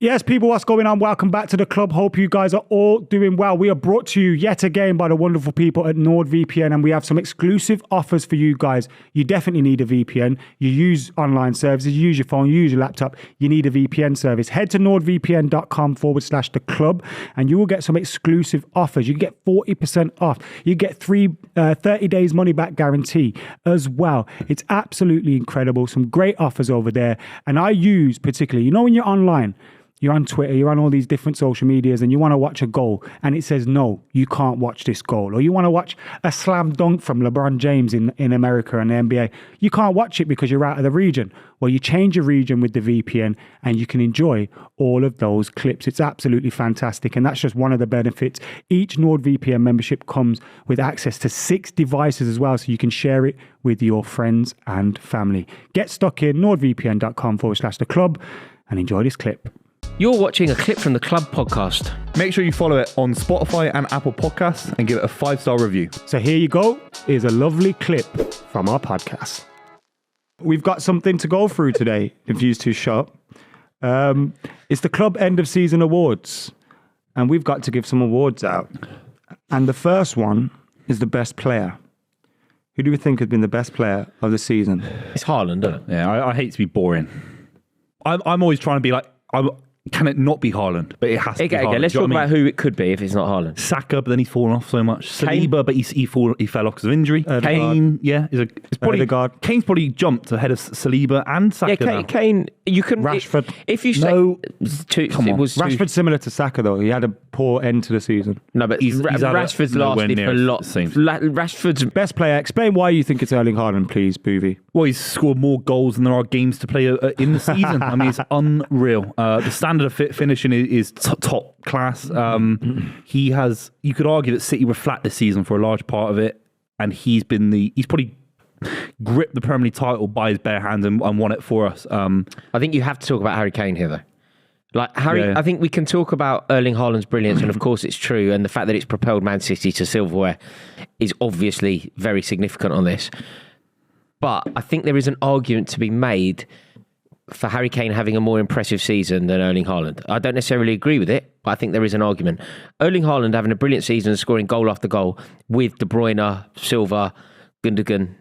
Yes, people, what's going on? Welcome back to the club. Hope you guys are all doing well. We are brought to you yet again by the wonderful people at NordVPN, and we have some exclusive offers for you guys. You definitely need a VPN. You use online services, you use your phone, you use your laptop, you need a VPN service. Head to nordvpn.com/the club, and you will get some exclusive offers. You can get 40% off. You get 30 days money back guarantee as well. It's absolutely incredible. Some great offers over there. And I use particularly, you know, when you're online, you're on Twitter, you're on all these different social medias, and you want to watch a goal, and it says, no, you can't watch this goal. Or you want to watch a slam dunk from LeBron James in America and the NBA. You can't watch it because you're out of the region. Well, you change your region with the VPN, and you can enjoy all of those clips. It's absolutely fantastic, and that's just one of the benefits. Each NordVPN membership comes with access to 6 devices as well, so you can share it with your friends and family. Get stuck in nordvpn.com/the club and enjoy this clip. You're watching a clip from the Club podcast. Make sure you follow it on Spotify and Apple Podcasts and give it a 5-star review. So here you go. Here's a lovely clip from our podcast. We've got something to go through today, if you're too sharp. It's the Club End of Season Awards, and we've got to give some awards out. And the first one is the best player. Who do we think has been the best player of the season? It's Haaland, isn't it? Yeah, I hate to be boring. I'm always trying to be like, can it not be Haaland? But it has to be Haaland. Okay, let's talk about who it could be if it's not Haaland. Saka, but then he's fallen off so much. Saliba, but he fell off because of injury. Kane, it's probably Odegaard. Kane's probably jumped ahead of Saliba and Saka. Yeah, Kane, you can... Rashford. If you say... No, come on. Rashford's similar to Saka, though. He had a poor end to the season. No, but Rashford's lasted for lots. Rashford's... Best player. Explain why you think it's Erling Haaland, please, Buvey. Well, he's scored more goals than there are games to play in the season. I mean, it's unreal. The standard of finishing is top class. He has, you could argue that City were flat this season for a large part of it, and he's probably gripped the Premier League title by his bare hands and won it for us. I think you have to talk about Harry Kane here, though. Like I think we can talk about Erling Haaland's brilliance, and of course it's true, and the fact that it's propelled Man City to silverware is obviously very significant on this. But I think there is an argument to be made for Harry Kane having a more impressive season than Erling Haaland. I don't necessarily agree with it, but I think there is an argument. Erling Haaland having a brilliant season and scoring goal after goal with De Bruyne, Silva, Gundogan,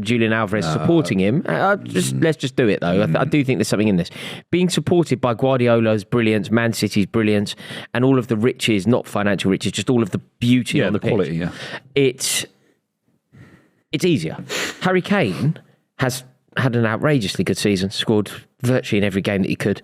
Julian Alvarez supporting him. Let's just do it, though. I do think there's something in this. Being supported by Guardiola's brilliance, Man City's brilliance, and all of the riches, not financial riches, just all of the beauty on the quality, pitch. It's easier. Harry Kane has had an outrageously good season, scored virtually in every game that he could.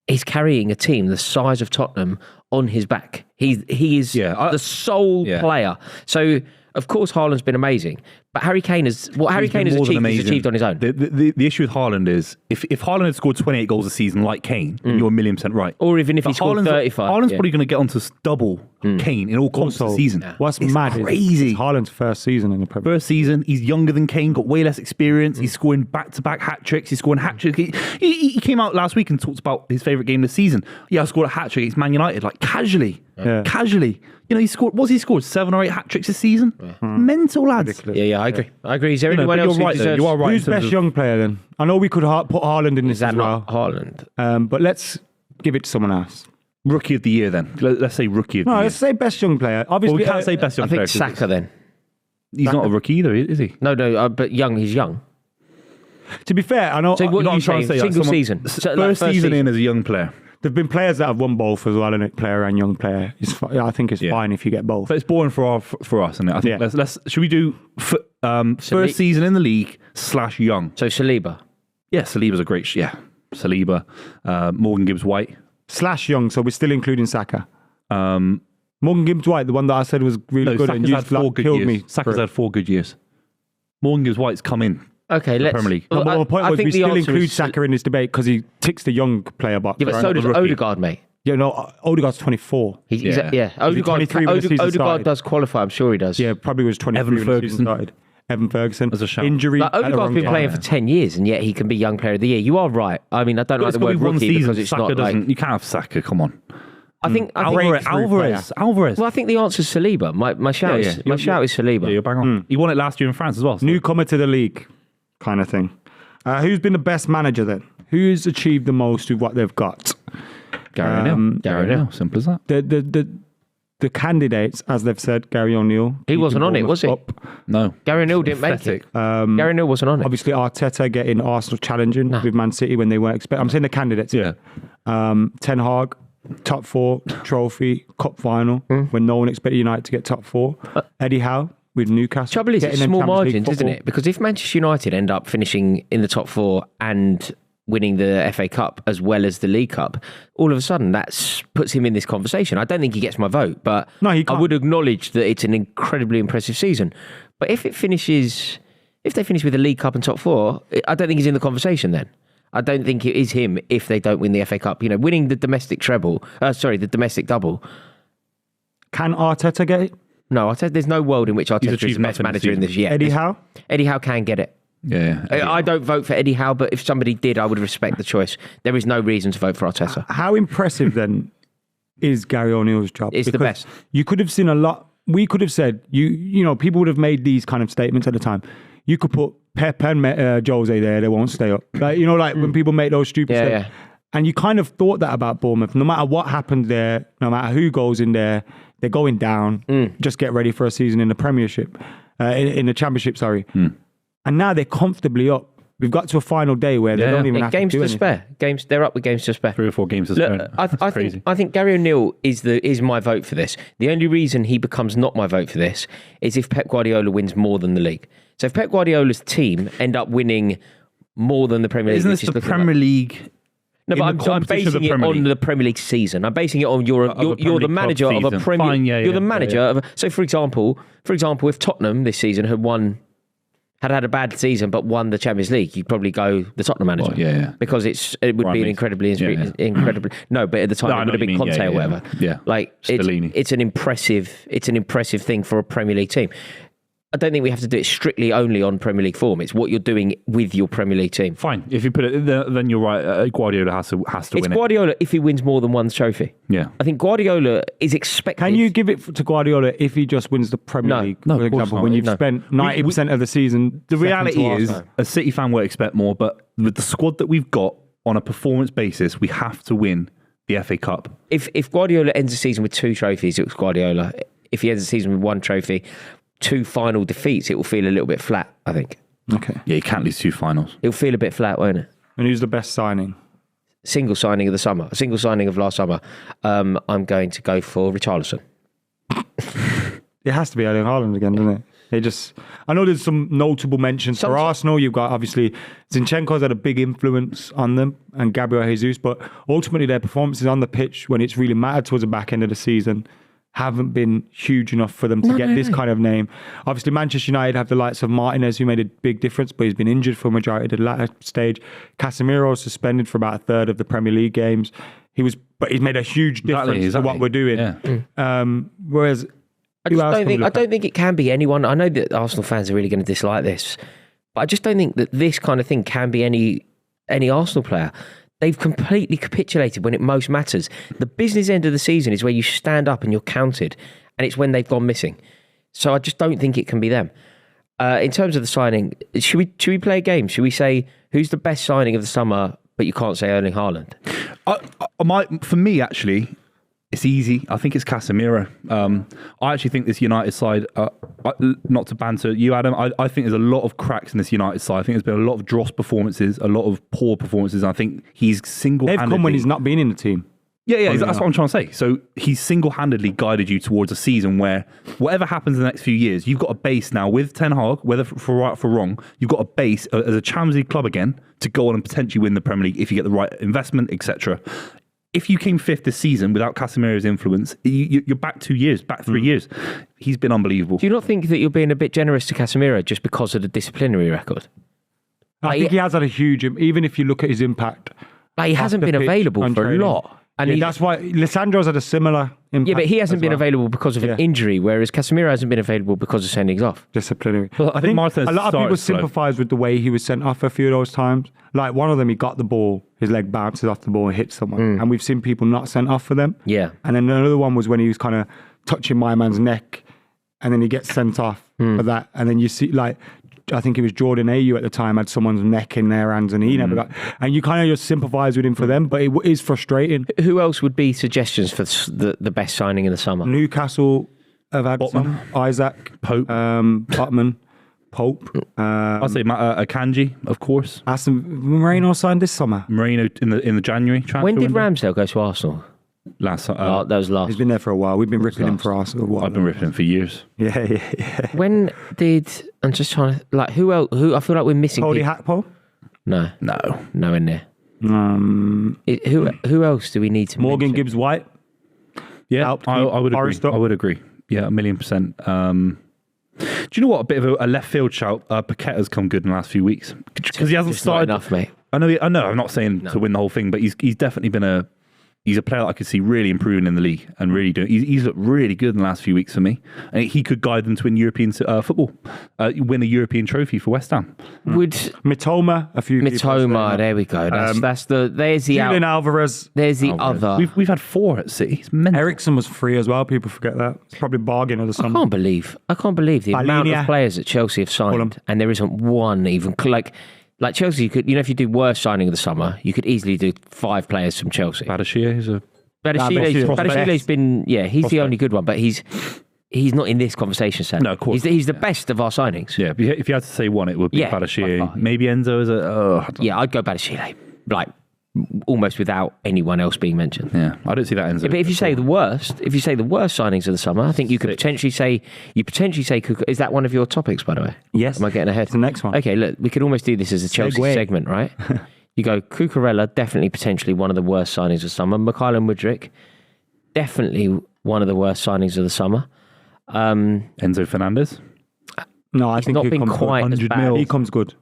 He's carrying a team the size of Tottenham on his back. He is the sole player. So, of course, Haaland's been amazing. But Harry Kane has achieved, he's achieved on his own. The issue with Haaland is, if Haaland had scored 28 goals a season like Kane, you're 1,000,000% right. Or even if he scored 35. Haaland's probably going to get onto double Kane in all comps this season. What's mad crazy. is Haaland's first season in the Premier League. First season, he's younger than Kane, got way less experience. He's scoring back-to-back hat-tricks. He's scoring hat-tricks. He came out last week and talked about his favourite game this season. Yeah, I scored a hat-trick against Man United, like casually. Casually. You know, he scored 7 or 8 hat-tricks this season? Mental, lads. Ridiculous. Yeah, I agree. Is there anyone else who deserves... You are right. Who's best young player, then? I know we could put Haaland in this as well. Haaland? But let's give it to someone else. Rookie of the year, then. Let's say rookie of the year. No, let's say best young player. Obviously, we can't say best young player. I think Saka, then. He's not a rookie either, is he? No, but he's young. To be fair, I know... So what I'm trying to say, single season? First season in as a young player. There've been players that have won both as well, innit? Player and young player. I think it's fine if you get both. But it's boring for us, isn't it? I think should we do first season in the league / young? So Saliba. Yeah, Saliba's a great... Saliba, Morgan Gibbs-White. / young, so we're still including Saka. Morgan Gibbs-White, the one that I said was really good, Saka's and you had 4 good years. me. Saka's had 4 good years. Morgan Gibbs-White's come in. Okay, let's... Premier League. My point was we still include Saka in this debate because he ticks the young player box. Yeah, but so does Odegaard, mate. Yeah, no, Odegaard's 24. Odegaard does qualify, I'm sure he does. Yeah, probably was 23 when the season started. Evan Ferguson. As a shout. Injury. Like, Odegaard's been playing for 10 years and yet he can be young player of the year. You are right. I mean, I don't like the word rookie because it's not like... You can't have Saka, come on. I think Alvarez. Well, I think the answer is Saliba. My shout is Saliba. Yeah, you're bang on. He won it last year in France as well. So. Newcomer to the league, kind of thing. Who's been the best manager then? Who's achieved the most with what they've got? Gary O'Neill. Gary O'Neill. Simple as that. The candidates, as they've said, Gary O'Neill. He wasn't on it, was he? No. Gary O'Neill didn't make it. Gary O'Neill wasn't on it. Obviously, Arteta getting Arsenal challenging with Man City when they weren't expecting. I'm saying the candidates. Yeah. Ten Hag, top 4, trophy, cup final, when no one expected United to get top 4. Eddie Howe with Newcastle. Trouble is, it's getting them small Champions League margins, isn't football. it? Because if Manchester United end up finishing in the top 4 and winning the FA Cup as well as the League Cup, all of a sudden that puts him in this conversation. I don't think he gets my vote, but No, he I can't. would acknowledge that it's an incredibly impressive season. But if they finish with the League Cup and top 4, I don't think he's in the conversation then. I don't think it is him if they don't win the FA Cup. You know, winning the domestic the domestic double. Can Arteta get it? No, there's no world in which Arteta is achieved the best nothing this manager in this yet. Eddie Howe? Eddie Howe can get it. Yeah. I don't vote for Eddie Howe, but if somebody did, I would respect the choice. There is no reason to vote for Arteta. How impressive then is Gary O'Neill's job? It's the Because best. You could have seen a lot. We could have said, you know, people would have made these kind of statements at the time. You could put Pep and Jose there, they won't stay up. Like, you know, like when people make those stupid statements. Yeah. And you kind of thought that about Bournemouth. No matter what happens there, no matter who goes in there, they're going down. Just get ready for a season in the Premiership, in the Championship, sorry. And now they're comfortably up. We've got to a final day where they don't even have games to do to anything. spare. They're up with games to spare. 3 or 4 games to Look, spare. I think Gary O'Neill is my vote for this. The only reason he becomes not my vote for this is if Pep Guardiola wins more than the league. So if Pep Guardiola's team end up winning more than the Premier League, Isn't which this is the looking Premier League? No, but I'm competition of basing the it Premier on League? the Premier League season. I'm basing it on you're Premier the League manager club of a season. Premier. Fine, yeah, you're the yeah, manager yeah. of. So for example, if Tottenham this season had a bad season but won the Champions League, you'd probably go the Tottenham manager. Well, yeah. Because it would be an incredibly. No, but at the time No, I it know would have what you been mean. Conte Yeah, or yeah, whatever. yeah. Like Stellini. it's an impressive thing for a Premier League team. I don't think we have to do it strictly only on Premier League form. It's what you're doing with your Premier League team. Fine. If you put it, then you're right. Guardiola has to It's win Guardiola if he wins more than one trophy. Yeah. I think Guardiola is expected. Can you give it to Guardiola if he just wins the Premier No. League, No, for of course example, not. when you've No. spent 90% of the season? The second reality to is, Arsenal? a City fan will expect more, but with the squad that we've got on a performance basis, we have to win the FA Cup. If Guardiola ends the season with 2 trophies, it was Guardiola. If he ends the season with 1 trophy, 2 final defeats, it will feel a little bit flat, I think. Okay. Yeah, you can't lose 2 finals. It'll feel a bit flat, won't it? And who's the best signing? Single signing of the summer. Single signing of last summer. I'm going to go for Richarlison. It has to be Erling Haaland again, doesn't it? I know there's some notable mentions for Arsenal. You've got, obviously, Zinchenko's had a big influence on them and Gabriel Jesus, but ultimately their performances on the pitch when it's really mattered towards the back end of the season haven't been huge enough for them to get this kind of name. Obviously, Manchester United have the likes of Martinez, who made a big difference, but he's been injured for a majority of the latter stage. Casemiro suspended for about a third of the Premier League games. But he's made a huge difference to what we're doing. Yeah. Whereas, I don't think it can be anyone. I know that Arsenal fans are really going to dislike this, but I just don't think that this kind of thing can be any Arsenal player. They've completely capitulated when it most matters. The business end of the season is where you stand up and you're counted, and it's when they've gone missing. So I just don't think it can be them. In terms of the signing, should we play a game? Should we say who's the best signing of the summer, but you can't say Erling Haaland? For me, actually, it's easy. I think it's Casemiro. I actually think this United side, not to banter you, Adam, I think there's a lot of cracks in this United side. I think there's been a lot of dross performances, a lot of poor performances. I think he's single-handedly... They've come when he's not been in the team. Yeah, that's what I'm trying to say. So he's single-handedly guided you towards a season where whatever happens in the next few years, you've got a base now with Ten Hag, whether for right or for wrong, you've got a base as a Champions League club again to go on and potentially win the Premier League if you get the right investment, etc. If you came 5th this season without Casemiro's influence, you're back 2 years, back 3 years. He's been unbelievable. Do you not think that you're being a bit generous to Casemiro just because of the disciplinary record? I think he has had a huge, even if you look at his impact. He hasn't been available for training. a lot. And that's why Lissandro's had a similar impact. Yeah, but he hasn't been well. available because of an injury, whereas Casemiro hasn't been available because of sending off. Disciplinary. Well, I think Martinez a lot of people started slow. sympathise with the way he was sent off a few of those times. Like one of them, he got the ball, his leg bounces off the ball and hits someone. And we've seen people not sent off for them. Yeah. And then another one was when he was kind of touching my man's neck and then he gets sent off for that. And then you see, like, I think it was Jordan Ayew at the time, had someone's neck in their hands and he never got, and you kind of just sympathise with him for them, but it is frustrating. Who else would be suggestions for the best signing in the summer? Newcastle have had some. Isaac, Pope. Butman, Pope. I'll say Akanji, of course. Moreno signed this summer. Moreno in the January transfer When did window. Ramsdale go to Arsenal? That was last. He's been there for a while. We've been ripping him for Arsenal. I've been ripping him for years. Yeah. When did I'm just trying to like who else? Who I feel like we're missing. Cody people. Hakpo? No, nowhere near. Who else do we need to? Morgan mention? Gibbs-White? Yeah, I would agree. Forest up. I would agree. Yeah, 1,000,000%. Do you know what? A bit of a left field shout. Paqueta's come good in the last few weeks because he hasn't Just started not enough, mate. I know. I'm not saying to win the whole thing, but he's definitely been he's a player that I could see really improving in the league and really doing. He's looked really good in the last few weeks for me, and he could guide them to win European football, win a European trophy for West Ham. Would Mitoma, a few people Mitoma? There we go. There's the Julian Alvarez. There's the other. We've had 4 at City. It's mental. Ericsson was free as well. People forget that. It's probably bargain of the I summer. can't believe the amount of players that Chelsea have signed, and there isn't one even like Chelsea. You could, if you do worst signing of the summer, you could easily do 5 players from Chelsea. Badashir is a. Badashir's been, he's the only good one, but he's not in this conversation, Sam. No, of course. He's the best of our signings. Yeah, if you had to say one, it would be Badashir. Maybe Enzo is I'd go Badashir, like almost without anyone else being mentioned. Yeah, I don't see that Enzo. But if you say the worst signings of the summer, I think you could potentially say Kuka. Is that one of your topics, by the way? Yes. Am I getting ahead? It's the next one. Okay, look, we could almost do this as a Chelsea segment, right? You go Cucurella, definitely potentially one of the worst signings of the summer. McKola Mudryk, definitely one of the worst signings of the summer. Enzo Fernandez. No, I think not been quite as bad. He comes good.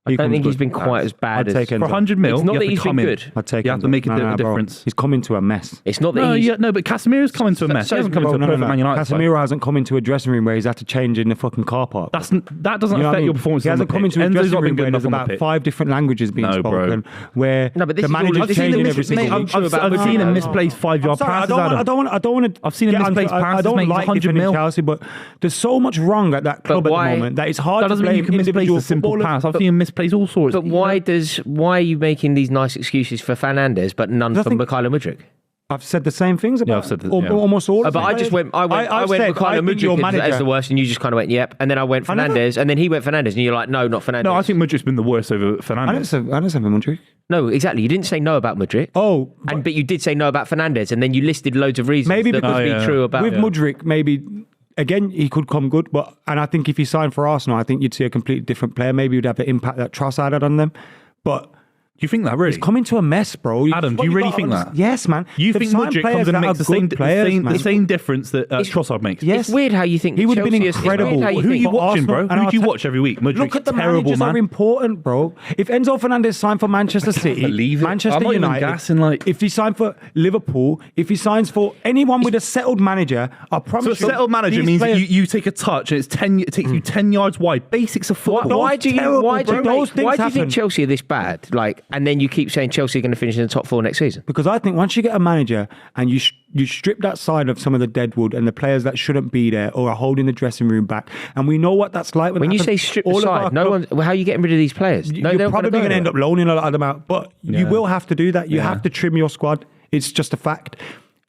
I don't think he's been quite as bad as... For 100 mil, it's not you that have he's to come been in. good. I'd take You have to make a difference. He's come into a mess. It's not that but Casemiro's come into a mess. He hasn't come into a perfect Man United side. Casemiro hasn't come into a dressing room where he's had to change in the fucking car park. That doesn't affect your performance. He hasn't come into a dressing room where there's on the about pitch. 5 different languages being spoken. Where but this the manager's changing every single week. I've seen him misplace 5-yard passes. I don't want to. I've seen him misplace passes. I don't make like 100 mil. Chelsea, but there's so much wrong at that club at the moment that it's hard That to doesn't mean you blame can misplace individual a simple footballers. pass. I've seen him misplace all sorts. But why are you making these nice excuses for Fernandes but none for Mikhailo Mudryk? I've said the same things about I've said almost all of But them. I just went Mikhailo Mudryk as the worst, and you just kind of went, yep. And then I went Fernandes, and then he went Fernandes, and you're like, no, not Fernandes. No, I think Mudryk's been the worst over Fernandes. I didn't say Mudryk. No, exactly. You didn't say no about Mudryk. Oh. But you did say no about Fernandes, and then you listed loads of reasons Maybe that because would be true about... With Mudryk, maybe... Again, he could come good, and I think if he signed for Arsenal, I think you'd see a completely different player. Maybe you'd have the impact that Trossard had on them. But do you think that really? It's coming to a mess, bro. Adam, do you really think that? Yes, man. You think Mudryk comes in and makes the same difference that Trossard makes? Yes. It's weird how you think he would have been incredible. Who are you watching, bro? Who do you watch every week? Mudryk's look at the terrible, managers man. Are important, bro. If Enzo Fernandez signed for Manchester City, Manchester United, if he signed for Liverpool, if he signs for anyone with a settled manager, I promise you. So a settled manager means you take a touch and it takes you 10 yards wide. Basics of football. Why do you think Chelsea are this bad? And then you keep saying Chelsea are going to finish in the top 4 next season? Because I think once you get a manager and you strip that side of some of the deadwood and the players that shouldn't be there or are holding the dressing room back, and we know what that's like. When you say strip the side, how are you getting rid of these players? You're probably going to end up loaning a lot of them out, but you will have to do that. You have to trim your squad. It's just a fact.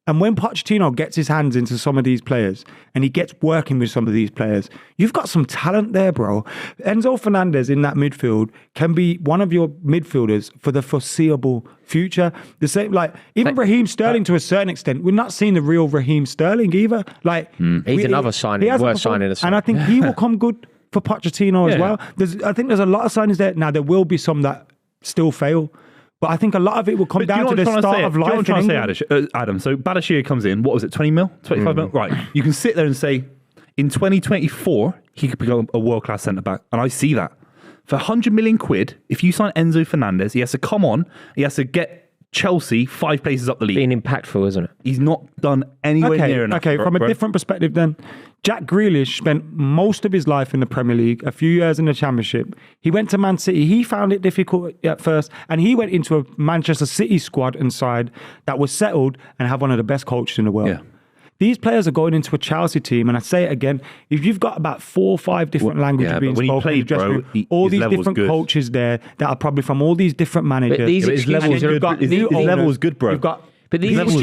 And when Pochettino gets his hands into some of these players and he gets working with some of these players, you've got some talent there, bro. Enzo Fernandez in that midfield can be one of your midfielders for the foreseeable future. The same, Raheem Sterling to a certain extent. We're not seeing the real Raheem Sterling either. He's another signing, worst signing. And I think he will come good for Pochettino as well. I think there's a lot of signings there. Now, there will be some that still fail. But I think a lot of it will come down to the start of life. Do you know what I'm trying to say, Adam? So Badashir comes in, what was it, 20 mil? 25 mil? Right. You can sit there and say, in 2024, he could become a world-class centre-back. And I see that. For 100 million quid, if you sign Enzo Fernandez, he has to come on, he has to get Chelsea 5 places up the league. Being impactful, isn't it? He's not done anywhere near enough. Okay, from a different perspective then, Jack Grealish spent most of his life in the Premier League, a few years in the Championship. He went to Man City. He found it difficult at first, and he went into a Manchester City squad and side that was settled and have one of the best coaches in the world. Yeah. These players are going into a Chelsea team, and I say it again, if you've got about 4 or 5 different languages being when he spoken in the played, dressing bro, room, all his these level was different good. coaches there that are probably from all these different managers. But these his level was excuses, good. got His new level owners, was good, bro. You've got but these Levels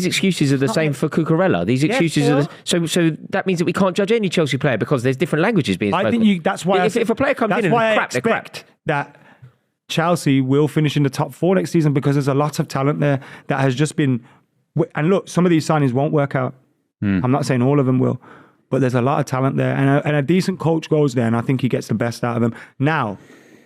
excuses are the same for Cucurella. These excuses are so that means that we can't judge any Chelsea player because there's different languages being spoken. I think that's why if a player comes in and I crap, they're crap. expect that Chelsea will finish in the top 4 next season because there's a lot of talent there that has just been. And look, some of these signings won't work out. I'm not saying all of them will, but there's a lot of talent there, and a decent coach goes there, and I think he gets the best out of them. Now,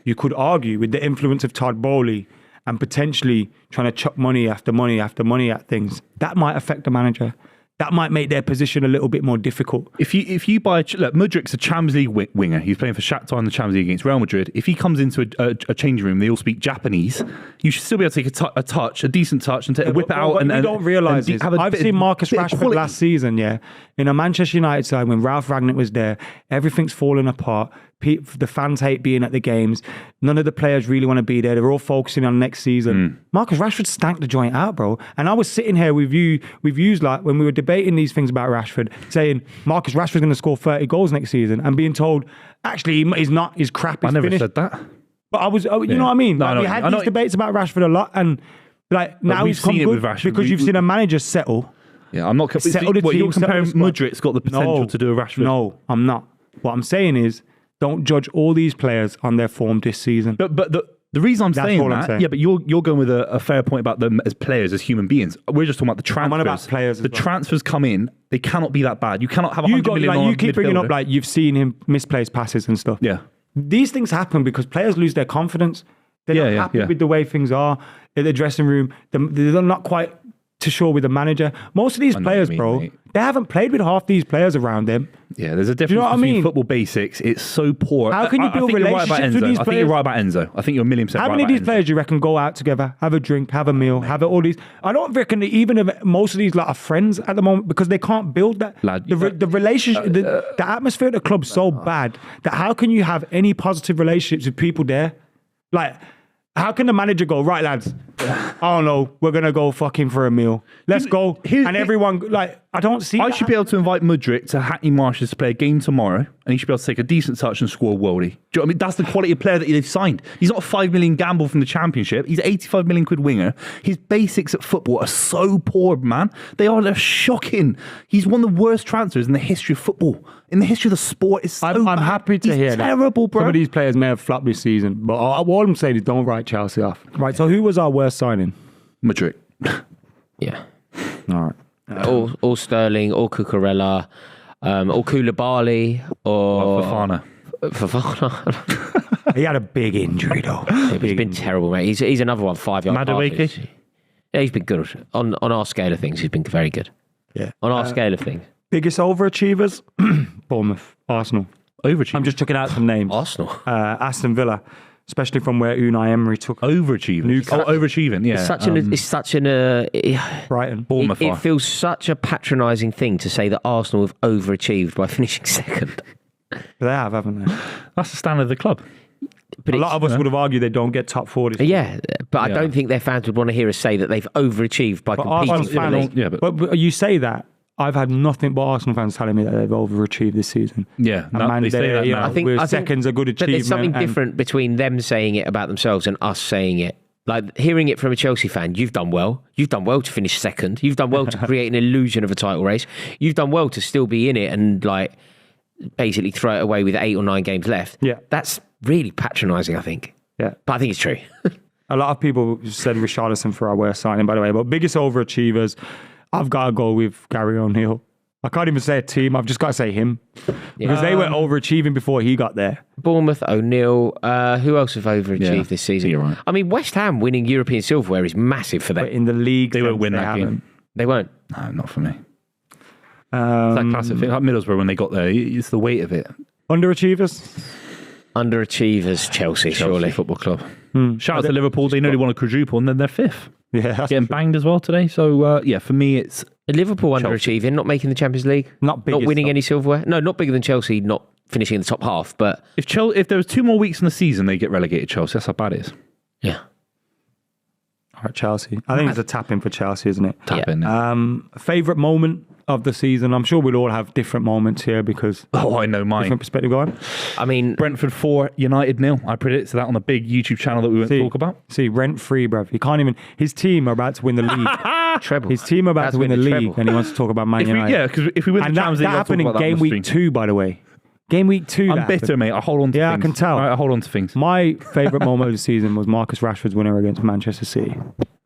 you could argue with the influence of Todd Bowley and potentially trying to chuck money after money after money at things, that might affect the manager. That might make their position a little bit more difficult. If you buy, look, Mudrik's a Champions League winger. He's playing for Shakhtar in the Champions League against Real Madrid. If he comes into a changing room, they all speak Japanese. You should still be able to take a decent touch, and whip it out. And you don't realise this. I've seen Marcus Rashford last season, in a Manchester United side when Ralph Rangnick was there. Everything's falling apart. The fans hate being at the games. None of the players really want to be there. They're all focusing on next season. Marcus Rashford stank the joint out, bro. And I was sitting here with you, like when we were debating these things about Rashford, saying Marcus Rashford's going to score 30 goals next season, and being told actually he's not. His crap is I never finished. said that. But I was, you know what I mean? No, We had these debates about Rashford a lot, and now he's come seen it good with Rashford. because you've seen a manager settle. Yeah, I'm not. Settle the You're team, comparing settle the squad. Mudrik's got the potential to do a Rashford. No, I'm not. What I'm saying is, don't judge all these players on their form this season. But the reason I'm That's saying all I'm that, saying. yeah, but you're going with a fair point about them as players, as human beings. We're just talking about the transfers. I'm on about players as The well. transfers come in; they cannot be that bad. You cannot have You 100 million like on you keep bringing up midfielder. like you've seen him misplace passes and stuff. Yeah. These things happen because players lose their confidence. They're not happy with the way things are in the dressing room. They're not quite too sure with the manager. Most of these players, bro, mate. they haven't played with half these players around them. Yeah, there's a difference know what I between mean? football basics. It's so poor. How can you build I think you're right about relationships with Enzo. these I think players? you're right about Enzo. I think you're a million percent How right many of about these Enzo. players do you reckon go out together, have a drink, have a meal, have all these? I don't reckon that even if most of these lot are friends at the moment because they can't build that. Lad, the relationship, the atmosphere at the club's so bad that how can you have any positive relationships with people there? Like, how can the manager go, right, lads? I don't know. We're going to go fucking for a meal. Let's go. And everyone, like, I don't see I that. should be able to invite Mudryk to Hackney Marshes to play a game tomorrow, and he should be able to take a decent touch and score a worldie. Do you know what I mean? That's the quality of player that they've signed. He's not a 5 million gamble from the Championship. He's an 85 million quid winger. His basics at football are so poor, man. They're shocking. He's one of the worst transfers in the history of football. In the history of the sport, it's so I'm bad. happy to He's hear terrible, that. bro. Some of these players may have flopped this season, but all I'm saying is don't write Chelsea off. Right, so who was our worst signing? Mudryk. Yeah. All right. All Sterling, all Cucurella, all Koulibaly, or Fofana. He had a big injury, though. He's been terrible, mate. He's another one, 5 yard Madueke? passes. Yeah, he's been good. On our scale of things, he's been very good. Yeah. On our scale of things. Biggest overachievers? Bournemouth, Arsenal. Overachieving. I'm just chucking out some names. Arsenal. Aston Villa, especially from where Unai Emery took Overachieving. Overachieving, yeah. It's such an Brighton. Bournemouth. it feels such a patronising thing to say that Arsenal have overachieved by finishing second. They have, haven't they? That's the standard of the club. But A lot of us would have argued they don't get top 4 this season. yeah, but I don't think their fans would want to hear us say that they've overachieved by competing Arsenal for the fans, league. Yeah, but you say that. I've had nothing but Arsenal fans telling me that they've overachieved this season. Yeah, And man, they say that now. I think second's a good But achievement. there's something and- different between them saying it about themselves and us saying it. Like hearing it from a Chelsea fan, you've done well. You've done well to finish second. You've done well to create an illusion of a title race. You've done well to still be in it and like basically throw it away with 8 or 9 games left. Yeah. That's really patronising, I think. Yeah. But I think it's true. A lot of people said Richarlison for our worst signing, by the way. But biggest overachievers, I've got to go with Gary O'Neill. I can't even say a team. I've just got to say him. Because they were overachieving before he got there. Bournemouth, O'Neill. Who else have overachieved this season? You're right. I mean, West Ham winning European silverware is massive for them. But in the league, They won't sense, win they that game. haven't. They won't. No, not for me. It's that classic thing. Like Middlesbrough, when they got there, it's the weight of it. Underachievers? Underachievers, Chelsea, surely. Football Club. Shout out to Liverpool. They nearly won a quadruple and then they're 5th. Yeah. that's Getting banged as well today. So, yeah, for me, it's Liverpool underachieving, not making the Champions League, Not biggest, not winning though. any silverware. No, not bigger than Chelsea, not finishing in the top half. But if there was 2 more weeks in the season, they get relegated. Chelsea. That's how bad it is. yeah, All right, Chelsea. I think it's a tap in for Chelsea, isn't it? Tap Yeah. in. Favourite moment of the season. I'm sure we'll all have different moments here because I know mine. different perspective going. I mean, Brentford 4, United 0. I predicted that on the big YouTube channel that we won't talk about. See, rent free, bruv. He can't even. His team are about to win the league. treble. His team are about to win the league, treble. and he wants to talk about Man United. Because if we win And the that Champions League, I'll happened talk in about that game on the week stream. 2, by the way. Game week 2. I'm bitter, mate. I hold on to Yeah, things. I can tell. I hold on to things. My favourite moment of the season was Marcus Rashford's winner against Manchester City.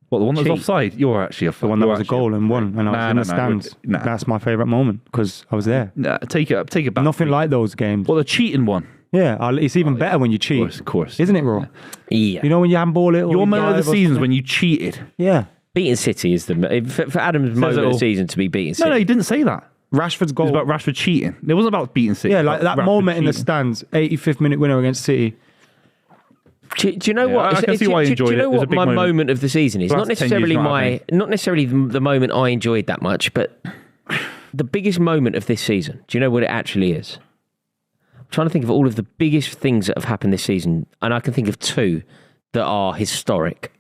What, the one that was Cheat. offside? You're actually a The one that was a goal and won, and I was in the stands. Nah. That's my favourite moment because I was there. Nah, take it back. Nothing like those games. Well, the cheating one. Yeah, it's even better when you cheat. Of course. Isn't it, Raw? Yeah. You know when you handball it? Or Your you moment of the dive or season is something? when you cheated. Yeah. Beating City is for Adam's moment it of all. the season to be beating City. No, he didn't say that. Rashford's It goal. was about Rashford cheating. It wasn't about beating City. Yeah, like that Rashford moment in the cheating. stands, 85th minute winner against City. Do you know Yeah, what? I can see why you do you enjoyed know it. It was what a big my moment. of the season is? Last Not 10 years necessarily not happening. not necessarily the moment I enjoyed that much, but the biggest moment of this season. Do you know what it actually is? I'm trying to think of all of the biggest things that have happened this season, and I can think of two that are historic.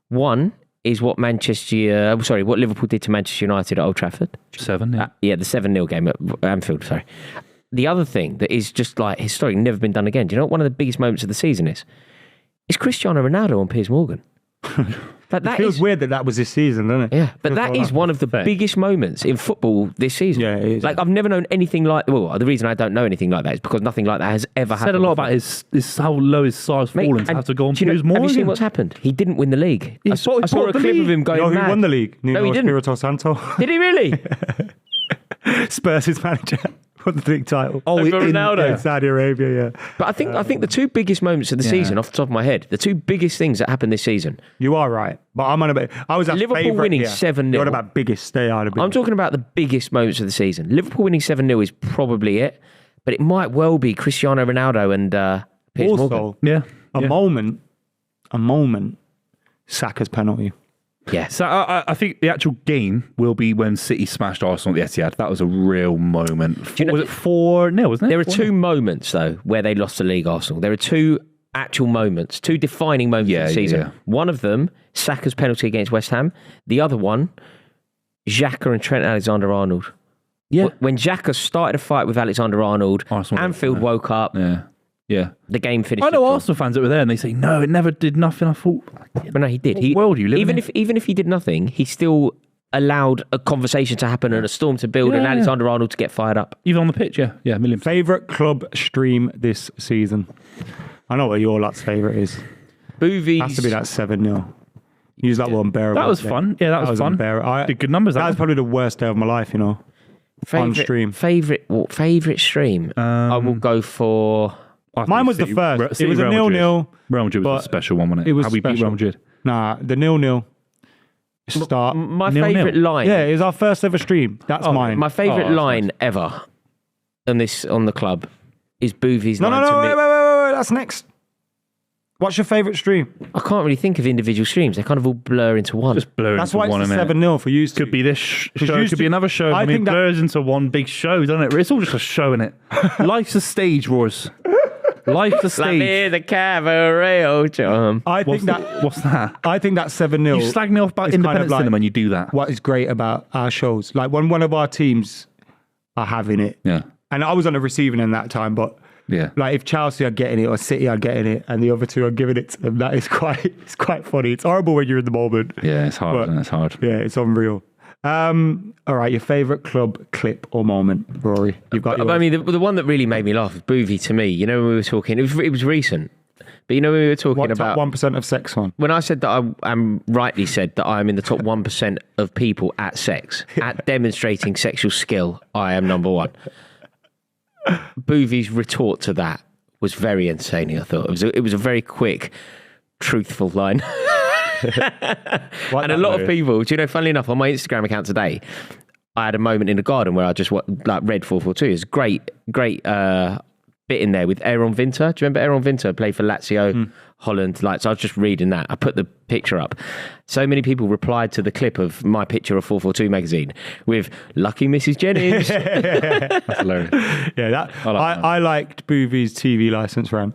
One is what what Liverpool did to Manchester United at Old Trafford. 7, yeah. Yeah, the 7-0 game at Anfield, sorry. The other thing that is just like historic, never been done again. Do you know what one of the biggest moments of the season is? It's Cristiano Ronaldo on Piers Morgan. It feels weird that was this season, doesn't it? Yeah, but that is one of the biggest moments in football this season. Yeah, it is. Like, I've never known anything like... Well, the reason I don't know anything like that is because nothing like that has ever happened Said a lot before. about his how low his SAR's Mate, fallen to and have to go on do you know, Piers Morgan. have you seen what's happened? He didn't win the league. He I saw bought a the clip league. of him You going know who mad. won the league? No, he Nuno didn't. Espirito Santo. Did he really? Spurs' manager. Won the league title. Over Ronaldo. In Saudi Arabia, yeah. But I think the two biggest moments of the season, off the top of my head, the two biggest things that happened this season. You are right. But I'm on about... I was at Liverpool favourite winning here. 7-0. You're on about biggest stay out of it. I'm talking about the biggest moments of the season. Liverpool winning 7-0 is probably it, but it might well be Cristiano Ronaldo and Piers Morgan. Also, Yeah. a moment, Saka's penalty. Yeah. So I think the actual game will be when City smashed Arsenal at the Etihad. That was a real moment. you know- Was it 4-0, wasn't it? There are 4-0? two moments, though, where they lost the league, Arsenal. There are two actual moments, two defining moments of the season. yeah. One of them, Saka's penalty against West Ham. The other one, Xhaka and Trent Alexander-Arnold. Yeah. When Xhaka started a fight with Alexander-Arnold, Arsenal- Anfield woke up, Yeah. the game finished. I know at draw. Arsenal fans that were there and they say, no, it never did nothing. I thought, But no, he did. What world you live even in? if he did nothing, he still allowed a conversation to happen and a storm to build and Yeah. Alexander-Arnold to get fired up. even on the pitch, yeah. Yeah, million. Favourite club stream this season? I know what your lot's favourite is. Buvey's Has to be that 7-0. Use that one unbearable. That was fun. Yeah, that was fun. Unbearable. Did good numbers. That was probably the worst day of my life, you know. On stream. Favorite stream. I will go for. Mine was the first. It was a 0-0. Real Madrid was but a special one, wasn't it? it was How we beat special. Real Madrid. Nah, the 0-0 start. My 0-0. favorite line. Yeah, it was our first ever stream. That's mine. My favorite that's line ever on the club is Buvey's No, line no, to no, me. wait. That's next. What's your favourite stream? I can't really think of individual streams. They kind of all blur into one. Just blurring That's into why one, it's innit? 7-0 for you. Could be this show, used could be to- another show. I I mean, think it that- blurs into one big show, doesn't it? It's all just a show, innit? Life's a stage, Roars. Life's a Like stage. near the cabaret, charm. I think What's that? I think that 7-0. You slag me off about is kind of independent like cinema when you do that. what is great about our shows. Like when one of our teams are having it, Yeah. and I was on the receiving end that time, but Yeah. like if Chelsea are getting it or City are getting it, and the other two are giving it to them, that is it's quite funny. It's horrible when you're in the moment. Yeah, it's hard. But- And it's hard. Yeah, it's unreal. All right, your favourite club clip or moment, Rory? You've got. I mean, the one that really made me laugh was Buvey to me. You know, when we were talking, it was recent, but you know, when we were talking what about top 1% of sex on? when I said that I am rightly said that I am in the top 1% of people at sex, at demonstrating sexual skill, I am number one. Buvey's retort to that was very entertaining. I thought it was a very quick, truthful line. And a lot of people, do you know, funnily enough, on my Instagram account today, I had a moment in the garden where I just read 442. It's great bit in there with Aaron Winter. Do you remember Aaron Winter played for Lazio, Holland? So I was just reading that. I put the picture up. So many people replied to the clip of my picture of 442 magazine with "Lucky Mrs. Jennings." That's hilarious. Yeah, I liked Buvey's TV license rant.